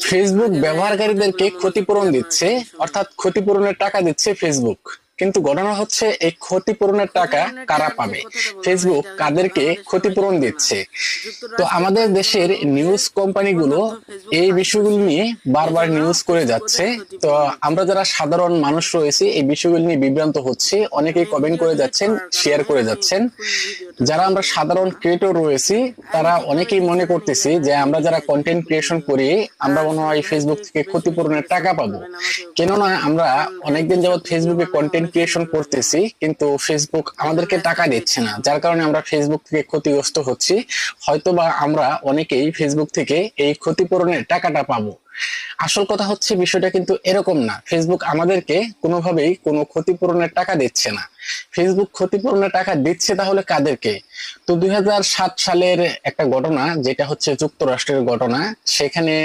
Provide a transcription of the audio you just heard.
Facebook ব্যবহারকারীদেরকে ক্ষতিপূরণ দিচ্ছে, অর্থাৎ ক্ষতিপূরণের টাকা দিচ্ছে ফেসবুক। কিন্তু ঘটনা হচ্ছে এই ক্ষতিপূরণের টাকা কারা পাবে, ফেসবুক কাদেরকে ক্ষতিপূরণ দিচ্ছে? তো আমাদের দেশের নিউজ কোম্পানিগুলো এই বিষয়গুলো নিয়ে বারবার নিউজ করে যাচ্ছে। তো আমরা যারা সাধারণ মানুষ রয়েছি এই বিষয়গুলো নিয়ে বিভ্রান্ত হচ্ছে, অনেকেই কমেন্ট করে যাচ্ছেন, শেয়ার করে যাচ্ছেন। যারা আমরা সাধারণ ক্রিয়েটর রয়েছি তারা অনেকেই মনে করতেছি যে আমরা যারা কন্টেন্ট ক্রিয়েশন করি আমরা মনে হয় ফেসবুক থেকে ক্ষতিপূরণের টাকা পাবো। কেননা আমরা অনেকদিন যাবত ফেসবুকে কন্টেন্ট ক্রিয়েশন করতেছি কিন্তু ফেসবুক আমাদেরকে টাকা দিচ্ছে না, যার কারণে আমরা ফেসবুক থেকে ক্ষতিগ্রস্ত হচ্ছি। হয়তোবা আমরা অনেকেই ফেসবুক থেকে এই ক্ষতিপূরণের টাকাটা পাবো। আসল কথা হচ্ছে বিষয়টা কিন্তু এরকম না, ফেসবুক আমাদেরকে কোনোভাবেই কোনো ক্ষতিপূরণের টাকা দিচ্ছে না। ফেসবুক ক্ষতিপূরণের টাকা দিচ্ছে তাহলে কাদেরকে? তো 2007 সালের একটা ঘটনা, যেটা হচ্ছে যুক্তরাষ্ট্রের ঘটনা, সেখানে